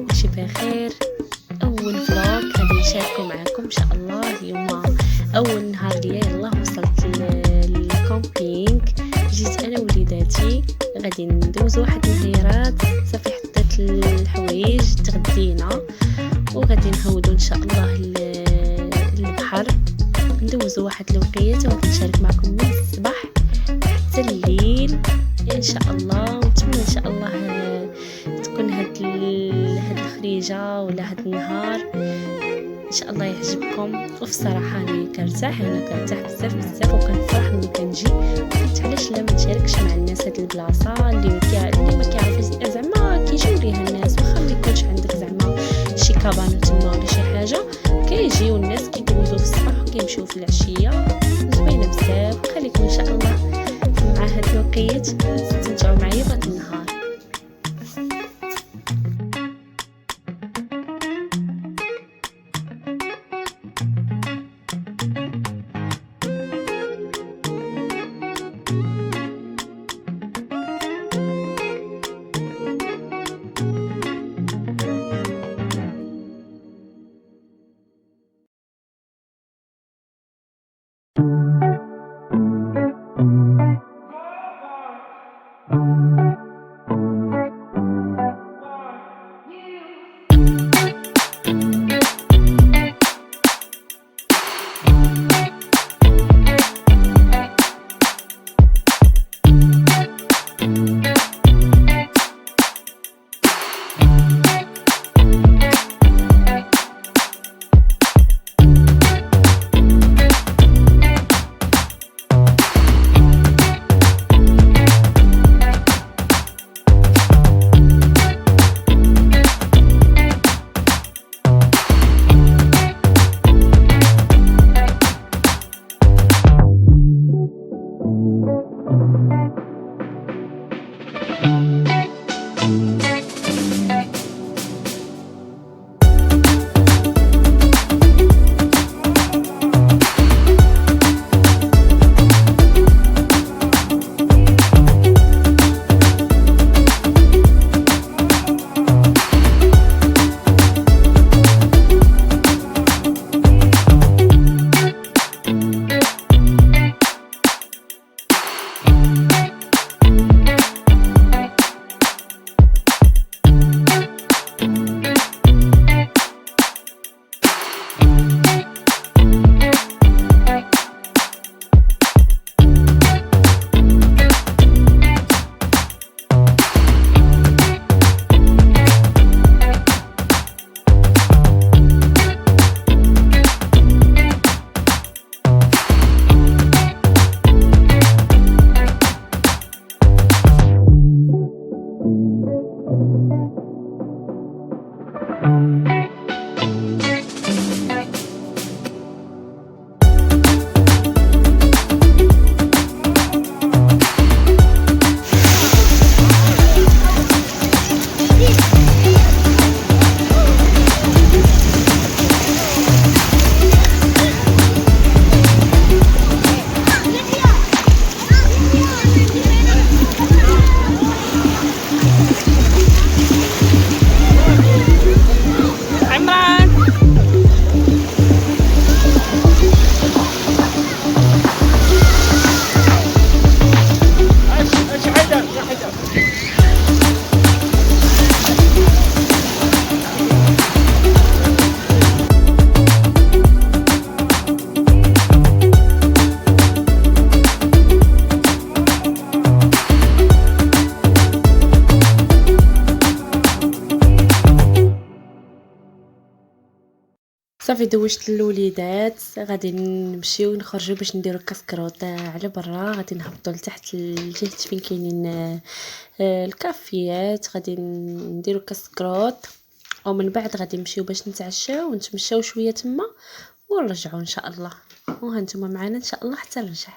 ماشي بخير. اول فلوق غادي نشاركو معكم ان شاء الله. اليوم اول نهار ليا، يلاه وصلت للكامبينغ. جيت انا ووليداتي، غادي ندوزو واحد النهيرات. صافي حطيت الحوايج، تغدينا وغادي نهودو ان شاء الله للبحر. ندوزو واحد الوقيته وغادي نشارك معكم من الصباح حتى الليل ان شاء الله. ونتمنى ان شاء الله تكون هاد الخريجه ولا هاد النهار ان شاء الله يعجبكم. وفي الصراحه انا كنرتاح بزاف وكنفرح ملي كنجي. قلت علاش لا ما نشاركش مع الناس هاد البلاصه اللي ما كيعرفوش زعما كيجيو ليها الناس، واخا ما يكونش عندك زعما شي كابانه تما ولا شي حاجه. كيجيو الناس كيدوزو في الصباح وكيمشيو في العشيه، زوينه بزاف. خليكم ان شاء الله مع هاد الوقيت تستمتعوا معايا بهاد النهار. صافي دوشت الوليدات، غادي نمشيو نخرجوا باش نديرو كاسكروط على برا. غادي نهبطوا لتحت الجهه فين كاينين الكافيات، غادي نديرو كاسكروط ومن بعد غادي نمشيو باش نتعشاو ونتمشاو شويه تما ونرجعوا ان شاء الله. وهانتوما معنا ان شاء الله حتى نرجع.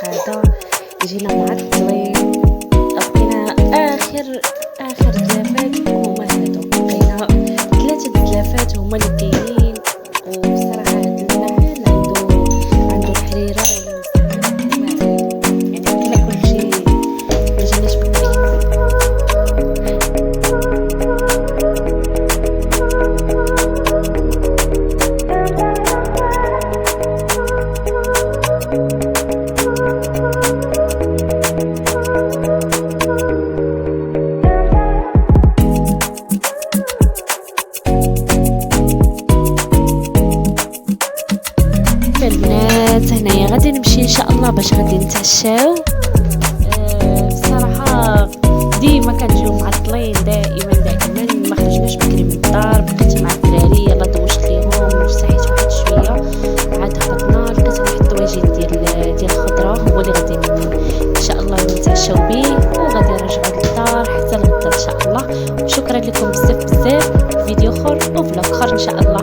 قاعده جينا معطلين. لقينا اخر دلافات هما هادو، لقينا 3 دلافات هما اللي كاينين. وبصراحه هاد المحل عنده الحريره يعني كما كلشي ما جيناش بكري. البنات هنايا غادي نمشي ان شاء الله باش غادي نتعشاو. بصراحه ديما كنجيو معطلين، دائما ما خرجناش بكري من الدار. بقيت مع الدراري يلا دوشت ليهم وساحيت واحد شويه، عاد هبطنا لقيت واحد الطواجن ديال الخضره هو اللي غادي ان شاء الله نتعشاو به، وغادي نرجعوا للدار حتى الغدا ان شاء الله. وشكرا لكم بزاف فيديو اخر وفلوق اخر ان شاء الله.